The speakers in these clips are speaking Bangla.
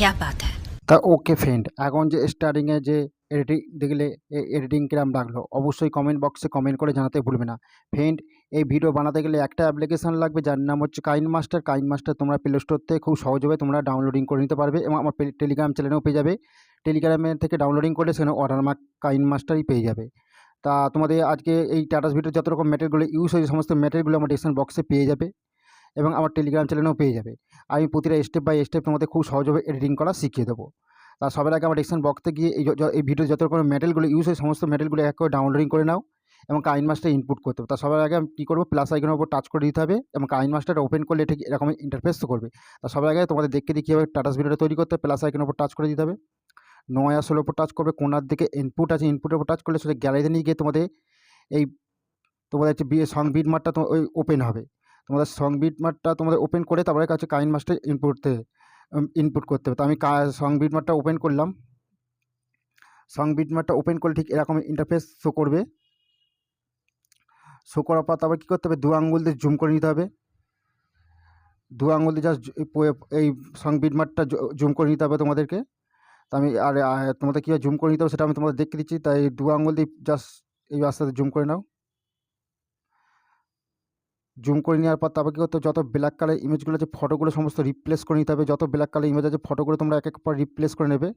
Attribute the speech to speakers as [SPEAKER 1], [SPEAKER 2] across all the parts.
[SPEAKER 1] क्या बात है।
[SPEAKER 2] তা ওকে ফ্রেন্ড, এখন যে স্টার্টিংয়ে যে এডিটিং দেখলে এডিটিং কিরম লাগলো অবশ্যই কমেন্ট বক্সে কমেন্ট করে জানাতে ভুলবে না। ফ্রেন্ড, এই ভিডিও বানাতে গেলে একটা অ্যাপ্লিকেশন লাগবে যার নাম হচ্ছে কাইনমাস্টার। কাইনমাস্টার তোমরা প্লে স্টোর থেকে খুব সহজভাবে তোমরা ডাউনলোডিং করে নিতে পারবে এবং আমার টেলিগ্রাম চ্যানেলেও পেয়ে যাবে। টেলিগ্রামে থেকে ডাউনলোডিং করলে সেখানে ওয়াটারমার্ক কাইনমাস্টারই পেয়ে যাবে। তা তোমাদের আজকে এই টাটাস ভিডিও যত রকম ম্যাটেরিয়ালগুলো ইউজ হয়েছে সমস্ত ম্যাটেরিয়ালগুলো আমার ডিসক্রিপশন বক্সে পেয়ে যাবে এবং আমার টেলিগ্রাম চ্যানেলেও পেয়ে যাবে। আমি প্রতিটা স্টেপ বাই স্টেপ তোমাদের খুব সহজভাবে এডিটিং করা শিখিয়ে দেবো। তা সবার আগে আমার ডিসক্রিপশন বক্সে গিয়ে এই ভিডিও যত রকম ম্যাটেরিয়ালগুলো ইউজ হয় সমস্ত ম্যাটেরিয়ালগুলো এক করে ডাউনলোডিং করে নাও এবং কাইনমাস্টার ইনপুট করতে হবে। তা সবার আগে আমি কী করবো, প্লাস আইকনের উপর টাচ করে দিতে হবে এবং কাইনমাস্টারটা ওপেন করলে ঠিক এরকম ইন্টারফেস করবে। তা সবার আগে তোমাদের দেখে দিই কীভাবে টাটাস ভিডিওটা তৈরি করতে হবে। প্লাস আইকনের উপর টাচ করে দিতে হবে, 9 উপর টাচ করবে, কোনার দিকে ইনপুট আছে, ইনপুটের উপর টাচ করলে সেটা গ্যালারিতে নিয়ে গিয়ে তোমাদের এই তোমাদের হচ্ছে সং বিটমার্কটা তো ওই ওপেন হবে। তোমাদের সং বিটমার্কটা তোমাদের ওপেন করে তারপরে কাছে কাইনমাস্টার ইনপুট করতে হবে। তো আমি সং বিটমার্কটা ওপেন করলাম। সং বিটমার্কটা ওপেন করলে ঠিক এরকম ইন্টারফেস শো করবে। শো করার পর তারপর কী করতে হবে, 2 আঙ্গুল দিয়ে জুম করে নিতে হবে। 2 আঙ্গুল দিয়ে জাস্ট এই সং বিটমার্কটা জুম করে নিতে হবে তোমাদেরকে। তা আমি তোমাদের কীভাবে জুম করে নিতে হবে সেটা আমি তোমাদের দেখে দিচ্ছি। তাই 2 আঙ্গুল দিয়ে জাস্ট এই আস্তে জুম করে নাও। জুম করে নেওয়ার পর তারপর কী করতে হবে, যত ব্ল্যাক কালার ইমেজগুলো আছে ফটোগুলো সমস্ত রিপ্লেস করে নিতে হবে। যত ব্ল্যাক কালার ইমেজ আছে ফটোগুলো তোমরা এক এক পর রিপ্লেস করে নেবে।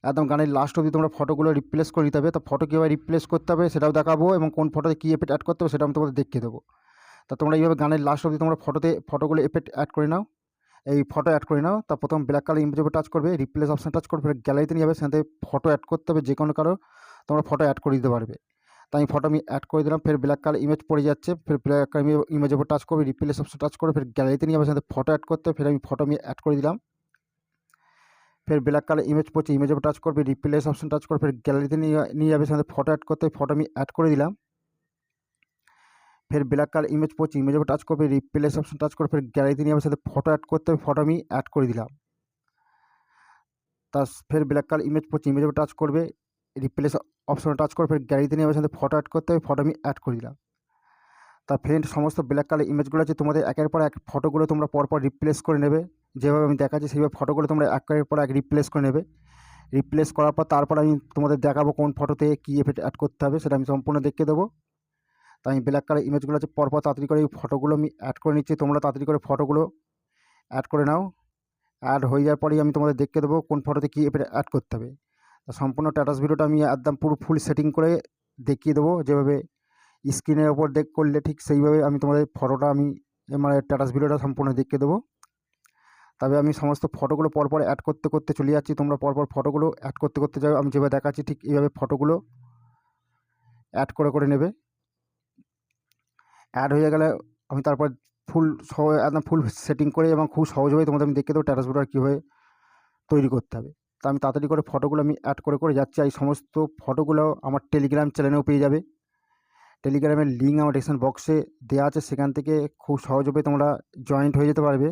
[SPEAKER 2] একদম গানের লাস্ট অবধি তোমরা ফটোগুলো রিপ্লেস করে নিতে হবে। তো ফটো কীভাবে রিপ্লেস করতে হবে সেটাও দেখাবো এবং কোন ফটোতে কী এফেক্ট অ্যাড করতে হবে সেটা আমি তোমাদের দেখিয়ে দেবো। তা তোমরা এইভাবে গানের লাস্ট অবধি তোমরা ফটোগুলো এফেক্ট অ্যাড করে নাও। এই ফটো অ্যাড করে নাও। তা প্রথম ব্ল্যাক কালার ইমেজের উপর টাচ করবে, রিপ্লেস অপশান টাচ করবে, গ্যালারিতে নিয়ে যাবে, সেখান থেকে ফটো অ্যাড করতে হবে। যে কোনো কারো তোমরা ফটো অ্যাড করে দিতে পারবে। তাই ফটো আমি অ্যাড করে দিলাম। ফের ব্ল্যাক কালার ইমেজ পড়ে যাচ্ছে, ফের ব্ল্যাক কালার ইমেজের উপর টাচ করবে, রিপ্লেস অপশান টাচ করে ফের গ্যালারিতে নিয়ে যাবে, সেখান থেকে ফটো অ্যাড করতে হবে। ফের আমি ফটো অ্যাড করে দিলাম। ফের ব্ল্যাক কালার ইমেজ পড়ছে, ইমেজের উপর টাচ করবে, রিপ্লেস অপশান টাচ করে ফের গ্যালারিতে নিয়ে যাবে, সেখানে ফটো অ্যাড করতে হবে। ফটো আমি অ্যাড করে দিলাম। ফের ব্ল্যাক কালার ইমেজ পড়ছে, ইমেজের উপর টাচ করবে, রিপ্লেস অপশান টাচ করে ফের গ্যালারিতে নিয়ে যাবে, সাথে ফটো অ্যাড করতে হবে। ফটো আমি অ্যাড করে দিলাম। তা ফের ব্ল্যাক কালার ইমেজ পড়ছে, ইমেজের উপর টাচ করবে, রিপ্লেস অপশানে টাচ করে ফের গ্যালারিতে নিয়ে যাবে, সাথে ফটো অ্যাড করতে হবে। ফটো আমি অ্যাড করে দিলাম। তা ফ্রেন্ড, সমস্ত ব্ল্যাক কালার ইমেজগুলো আছে তোমাদের একের পর এক ফটোগুলো তোমরা পরপর রিপ্লেস করে নেবে। যেভাবে আমি দেখাচ্ছি সেইভাবে ফটোগুলো তোমরা একের পর এক রিপ্লেস করে নেবে। রিপ্লেস করার পর তারপর আমি তোমাদের দেখাবো কোন ফটোতে কী এফেক্ট অ্যাড করতে হবে সেটা আমি সম্পূর্ণ দেখিয়ে দেবো। তাই আমি ব্ল্যাক কালার ইমেজগুলো আছে পরপর তাড়াতাড়ি করে এই ফটোগুলো আমি অ্যাড করে নিচ্ছি। তোমরা তাড়াতাড়ি করে ফটোগুলো অ্যাড করে নাও। অ্যাড হয়ে যাওয়ার পরেই আমি তোমাদের দেখিয়ে দেবো কোন ফটোতে কী এফেক্ট অ্যাড করতে হবে। সম্পূর্ণ টাটাস ভিডিওটা আমি একদম পুরো ফুল সেটিং করে দেখিয়ে দেবো। যেভাবে স্ক্রিনের ওপর করলে ঠিক সেইভাবে আমি তোমাদের ফটোটা আমি মানে টাটাস ভিডিওটা সম্পূর্ণ দেখিয়ে দেবো। তবে আমি সমস্ত ফটোগুলো পরপর অ্যাড করতে করতে চলে যাচ্ছি। তোমরা পরপর ফটোগুলো অ্যাড করতে করতে যাবে। আমি যেভাবে দেখাচ্ছি ঠিক এইভাবে ফটোগুলো অ্যাড করে নেবে। অ্যাড হয়ে গেলে আমি তারপর একদম ফুল সেটিং করে এবং খুব সহজভাবে তোমাদের আমি দেখিয়ে দেবো টাটাস ভিডিও কীভাবে তৈরি করতে হবে। তা আমি তাড়াতাড়ি করে ফটোগুলো আমি অ্যাড করে যাচ্ছি। এই সমস্ত ফটোগুলো আমার টেলিগ্রাম চ্যানেলেও পেয়ে যাবে। টেলিগ্রামের লিঙ্ক আমার ডিসক্রিপশন বক্সে দেওয়া আছে, সেখান থেকে খুব সহজভাবে তোমরা জয়েন্ট হয়ে যেতে পারবে।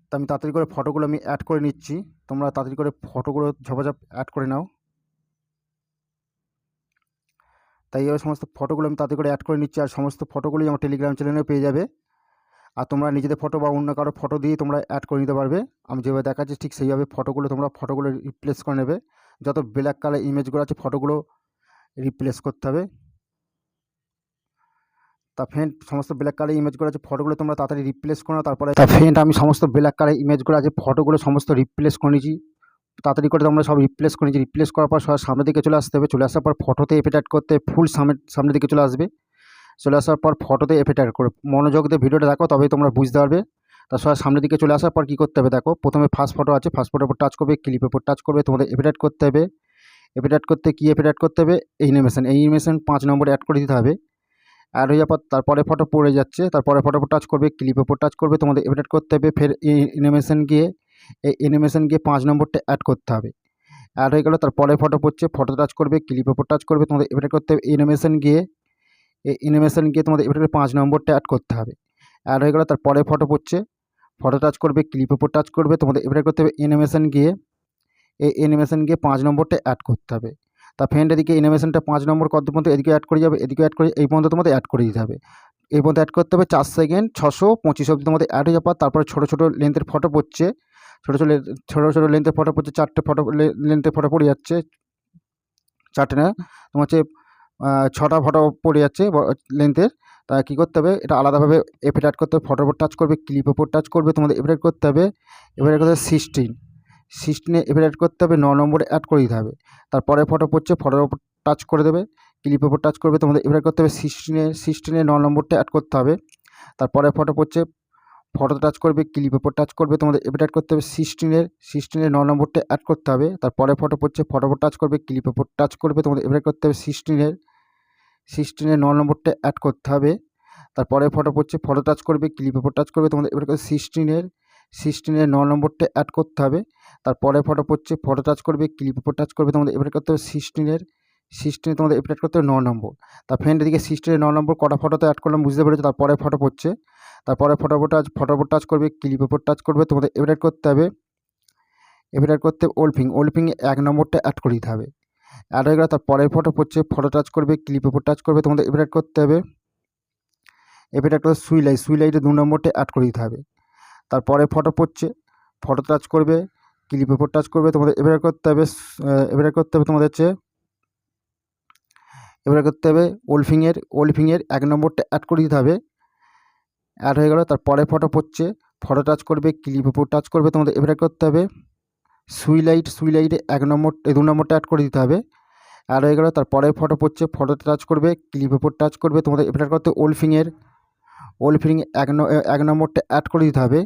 [SPEAKER 2] তা আমি তাড়াতাড়ি করে ফটোগুলো আমি অ্যাড করে নিচ্ছি। তোমরা তাড়াতাড়ি করে ফটোগুলো ঝপাঝপ অ্যাড করে নাও। তাই এই সমস্ত ফটোগুলো আমি তাড়াতাড়ি করে অ্যাড করে নিচ্ছি। আর সমস্ত ফটোগুলোই আমার টেলিগ্রাম চ্যানেলে পেয়ে যাবে। আর তোমরা নিজেদের ফটো বা অন্য কারো ফটো দিয়ে তোমরা অ্যাড করে নিতে পারবে। আমি যেভাবে দেখাচ্ছি ঠিক সেইভাবে ফটোগুলো রিপ্লেস করে নেবে। যত ব্ল্যাক কালার ইমেজগুলো আছে ফটোগুলো রিপ্লেস করতে হবে। তা ফ্রেন্ড, সমস্ত ব্ল্যাক কালার ইমেজগুলো আছে ফটোগুলো তোমরা তাড়াতাড়ি রিপ্লেস করো। তারপরে ফ্রেন্ড, আমি সমস্ত ব্ল্যাক কালার ইমেজগুলো আছে ফটোগুলো সমস্ত রিপ্লেস করে নিয়েছি। তাড়াতাড়ি করে তোমরা সব রিপ্লেস করে নিয়েছি। রিপ্লেস করার পর সামনের দিকে চলে আসতে হবে। চলে আসার পর ফটোতে এফেক্ট অ্যাড করতে ফুল সামনের দিকে চলে আসবে। চলে আসার পর ফটোতে এফেক্ট অ্যাড করে মনোযোগ দিয়ে ভিডিওটা দেখো, তবেই তোমরা বুঝতে পারবে। তার সামনের দিকে চলে আসার পর কী করতে হবে দেখো, প্রথমে ফার্স্ট ফটো আছে, ফার্স্ট ফটোর উপর টাচ করবে, ক্লিপের উপর টাচ করবে, তোমাদের এফেক্ট অ্যাড করতে হবে। এফেক্ট অ্যাড করতে কী এফেক্ট অ্যাড করতে হবে, এই অ্যানিমেশন 5 নম্বরে অ্যাড করে দিতে হবে। অ্যাড হয়ে যাওয়ার পর তারপরে ফটো পড়ে যাচ্ছে, তারপরে ফটোর উপর টাচ করবে, ক্লিপের উপর টাচ করবে, তোমাদের এফেক্ট অ্যাড করতে হবে। ফের এই অ্যানিমেশন গিয়ে 5 নম্বরটা অ্যাড করতে হবে। অ্যাড হয়ে গেল, তারপরে ফটো পড়ছে, ফটো টাচ করবে, ক্লিপের উপর টাচ করবে, তোমাদের এফেক্ট করতে হবে। অ্যানিমেশন গিয়ে তোমাদের এফেক্ট 5 নম্বরটা অ্যাড করতে হবে। অ্যাড হয়ে গেল, তারপরে ফটো পড়ছে, ফটো টাচ করবে, ক্লিপের উপর টাচ করবে, তোমাদের এফেক্ট করতে হবে। অ্যানিমেশন গিয়ে 5 নম্বরটা অ্যাড করতে হবে। তা ফ্রেন্ড, এদিকে অ্যানিমেশনটা 5 নম্বর কত পর্যন্ত এদিকে অ্যাড করে যাবে, এদিকে অ্যাড করে এই পর্যন্ত তোমাদের অ্যাড করে দিতে হবে। এর মধ্যে অ্যাড করতে হবে 4 সেকেন্ড 625 অবধি তোমাদের অ্যাড হয়ে যাবে। তারপরে ছোটো ছোটো লেন্থের ফটো পড়ছে, ছোটো ছোটো লেন্থের ফটো পড়ছে, 4টে ফটো লেন্থের ফটো পড়ে যাচ্ছে, 4টে না তোমার হচ্ছে 6টা ফটো পড়ে যাচ্ছে লেন্থের। তা কী করতে হবে, এটা আলাদাভাবে এফেক্ট অ্যাড করতে হবে। ফটোর উপর টাচ করবে, ক্লিপের উপর টাচ করবে, তোমাদের এফেক্ট করতে হবে। এফেক্ট করতে হবে 16 এফেক্ট অ্যাড করতে হবে, 9 নম্বরে অ্যাড করে দিতে হবে। তারপরে ফটো পড়ছে, ফটোর উপর টাচ করে দেবে, ক্লিপের উপর টাচ করবে, তোমাদের এফেক্ট করতে হবে 16 9 নম্বরটা অ্যাড করতে হবে। তারপরে ফটো পড়ছে, ফটোতে টাচ করবে, ক্লিপের উপর টাচ করবে, তোমাদের এফেক্ট অ্যাড করতে হবে 16 9 নম্বরটা অ্যাড করতে হবে। তারপরে ফটো পড়ছে, ফটোর উপর টাচ করবে, ক্লিপের উপর টাচ করবে, তোমাদের এফেক্ট করতে হবে 16 9 নম্বরটা অ্যাড করতে হবে। তারপরে ফটো পড়ছে, ফটো টাচ করবে, ক্লিপের উপর টাচ করবে, তোমাদের এফেক্ট করতে 16 9 নম্বরটা অ্যাড করতে হবে। তারপরে ফটো পড়ছে, ফটো টাচ করবে, ক্লিপের উপর টাচ করবে, তোমাদের এফেক্ট করতে হবে 16 তোমাদের এফেক্ট করতে হবে 9 নম্বর। তার ফ্রেন্ড এদিকে 16 9 নম্বর কটা ফটোতে অ্যাড করলাম বুঝতে পেরেছো। তারপরে ফটো পড়ছে, তারপরে ফটোর উপর টাচ করবে, ক্লিপের উপর টাচ করবে, তোমাদের এফেক্ট করতে হবে ওলফিং 1 নম্বরটা অ্যাড করে দিতে হবে। অ্যাড হয়ে গেল। তারপরে ফটো পড়ছে, ফটো টাচ করবে, ক্লিপের উপর টাচ করবে, তোমাদের এফেক্ট করতে হবে সুই লাইটে 2 নম্বরটা অ্যাড করে দিতে হবে। তারপরে ফটো পড়ছে, ফটো টাচ করবে, ক্লিপের উপর টাচ করবে, তোমাদের এফেক্ট করতে হবে তোমাদের হচ্ছে ওলফিংয়ের 1 নম্বরটা অ্যাড করে দিতে হবে। অ্যাড হয়ে গেল। তারপরে ফটো পড়ছে, ফটো টাচ করবে, ক্লিপের উপর টাচ করবে, তোমাদের এফেক্ট করতে হবে সুই লাইটে 2 নম্বরটা অ্যাড করে দিতে হবে। অ্যাড হয়ে গেল। তারপরে ফটো পড়ছে, ফটোতে টাচ করবে, ক্লিপের উপর টাচ করবে, তোমাদের এফেক্ট করতে ওলফিং 1 নম্বরটা অ্যাড করে দিতে হবে।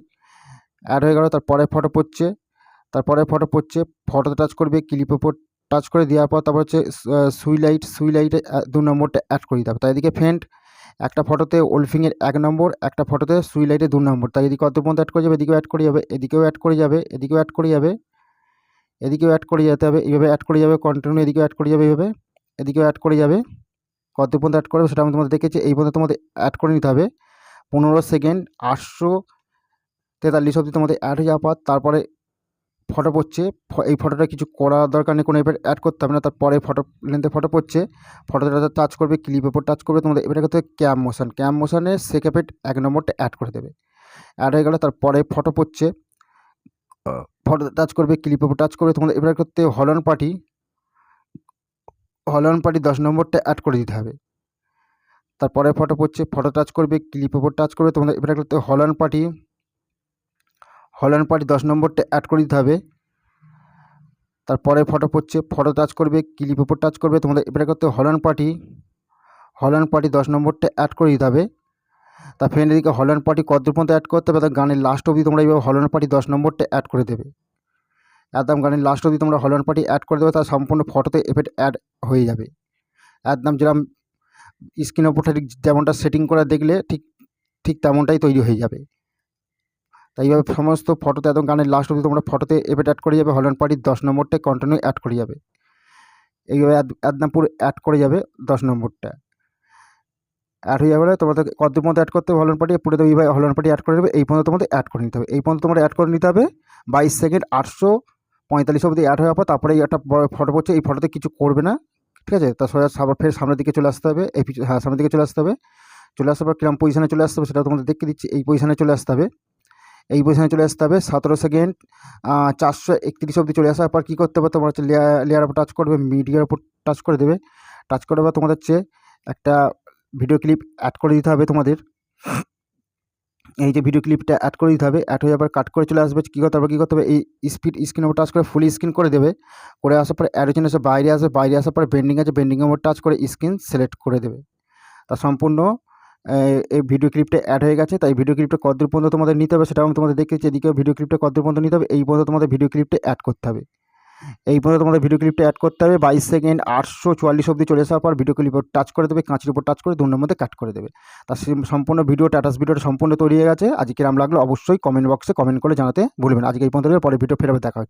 [SPEAKER 2] অ্যাড হয়ে গেল। তারপরে ফটো পড়ছে, ফটোতে টাচ করবে, ক্লিপের উপর টাচ করে দেওয়ার পর তারপর হচ্ছে সুই লাইটে 2 নম্বরটা অ্যাড করে দিতে হবে। তাই এদিকে ফ্রেন্ড একটা ফটোতে ওলফিংয়ের 1 নম্বর, একটা ফটোতে সুই লাইটে 2 নম্বর, তাই এদিকে কত পর্যন্ত অ্যাড করে যাবে, এদিকেও অ্যাড করে যাবে, এদিকেও অ্যাড করে যাবে, এদিকেও অ্যাড করে যাবে, এদিকেও অ্যাড করে যেতে হবে। এইভাবে অ্যাড করে যাবে কন্টিনিউ, এদিকেও অ্যাড করে যাবে, এইভাবে এদিকেও অ্যাড করে যাবে। কত পর্যন্ত অ্যাড করবে সেটা আমি তোমাদের দেখেছি। এই পর্যন্ত তোমাদের অ্যাড করে নিতে হবে। 15 সেকেন্ড 843 অবধি তোমাদের অ্যাড হয়ে যাওয়ার পর তারপরে ফটো পড়ছে, এই ফটোটা কিছু করার দরকার নেই, কোনো এফেক্ট অ্যাড করতে হবে না। তারপরে ফটো পড়ছে, ফটোটা টাচ করবে, ক্লিপের উপর টাচ করবে, তোমাদের এবারে করতে হবে ক্যাম মোশনে সেক এফেক্ট 1 নম্বরটা অ্যাড করে দেবে। অ্যাড হয়ে গেল। তারপরে ফটো পড়ছে, ফটোতে টাচ করবে, ক্লিপের উপর টাচ করবে, তোমাদের এবারে করতে হলন পার্টি 10 নম্বরটা অ্যাড করে দিতে হবে। তারপরে ফটো পড়ছে, ফটো টাচ করবে, ক্লিপের উপর টাচ করবে, তোমাদের এবারে করতে হলন পার্টি 10 নম্বরটা অ্যাড করে দিতে হবে। তারপরে ফটো পড়ছে, ফটো টাচ করবে, ক্লিপের উপর টাচ করবে, তোমাদের এবারে করতে হলন পার্টি 10 নম্বরটা অ্যাড করে দিতে হবে। তা ফ্রেন্ড এদিকে হলন পার্টি কত পর্যন্ত অ্যাড করতে হবে, গানের লাস্ট অবধি তোমরা এইভাবে হলন পার্টি 10 নম্বরটা অ্যাড করে দেবে। একদম গানের লাস্ট অবধি তোমরা হলন পার্টি অ্যাড করে দেবে, তার সম্পূর্ণ ফটোতে এফেক্ট অ্যাড হয়ে যাবে। একদম যেরকম স্ক্রিনের ওপর যেমনটা সেটিং করে দেখলে ঠিক তেমনটাই তৈরি হয়ে যাবে। তাই এইভাবে সমস্ত ফটোতে একদম গানের লাস্ট অবধি তোমরা ফটোতে এফেক্ট অ্যাড করে যাবে, হলন পার্টি 10 নম্বরটা কন্টিনিউ অ্যাড করে যাবে। এইভাবে একদম পুরো অ্যাড করে যাবে 10 নম্বরটা অ্যাড হয়ে যাবে। তোমাদের কত পর্যন্ত অ্যাড করতে হবে হলন পার্টি, পুরো এইভাবে হলন পার্টি অ্যাড করে দেবে। এই পর্যন্ত তোমাদের অ্যাড করে নিতে হবে, এই পর্যন্ত তোমরা অ্যাড করে নিতে হবে। 22 সেকেন্ড 845 অবধি অ্যাড হয়ে যাওয়ার পর তারপরে একটা ফটো পড়ছে, এই ফটোতে কিছু করবে না, ঠিক আছে। তার সোজা ফের সামনের দিকে চলে আসতে হবে, সামনের দিকে চলে আসতে হবে। চলে আসার পর কিরম পজিশনে চলে আসতে হবে সেটা তোমাদের দেখে দিচ্ছি। এই পজিশনে চলে আসতে হবে, 17 সেকেন্ড 431 অবধি চলে আসার পর কী করতে হবে, তোমার হচ্ছে লেয়ার উপর টাচ করবে, মিডিয়ার উপর টাচ করে দেবে। টাচ করে দেওয়ার তোমাদের হচ্ছে একটা ভিডিও ক্লিপ অ্যাড করে দিতে হবে তোমাদের। এই যে ভিডিও ক্লিপটা অ্যাড করে দিতে হবে, অ্যাড হয়ে যাবার কাট করে চলে আসবে। কী করতে হবে, এই স্ক্রিনের উপর টাচ করে ফুল স্ক্রিন করে দেবে। করে আসার পরে অ্যাডের জন্য বাইরে আসার পরে বেন্ডিংয়ের উপর টাচ করে স্ক্রিন সিলেক্ট করে দেবে। তা সম্পূর্ণ এই ভিডিও ক্লিপটা অ্যাড হয়ে গেছে। তাই ভিডিও ক্লিপটা কতদূর পর্যন্ত তোমাদের নিতে হবে সেটা আমি তোমাদের দেখেছি। এদিকেও ভিডিও ক্লিপটা কতদূর পর্যন্ত নিতে হবে, এই পর্যন্ত তোমাদের ভিডিও ক্লিপটা অ্যাড করতে হবে। এই পর্যন্ত তোমাদের ভিডিও ক্লিপটা অ্যাড করতে হবে। 22 সেকেন্ড 844 অবধি চলে আসার পর ভিডিও ক্লিপ টাচ করে দেবে, কাঁচির উপর টাচ করে 2 নম্বর মধ্যে কাট করে দেবে। তার সম্পূর্ণ ভিডিওটা সম্পূর্ণ তৈরি হয়ে গেছে। আজকে কিরম লাগলো অবশ্যই কমেন্ট বক্সে কমেন্ট করে জানাতে ভুলবেন। আজকে এই পর্যন্ত, পরে ভিডিও ফেরাবে দেখা হচ্ছে।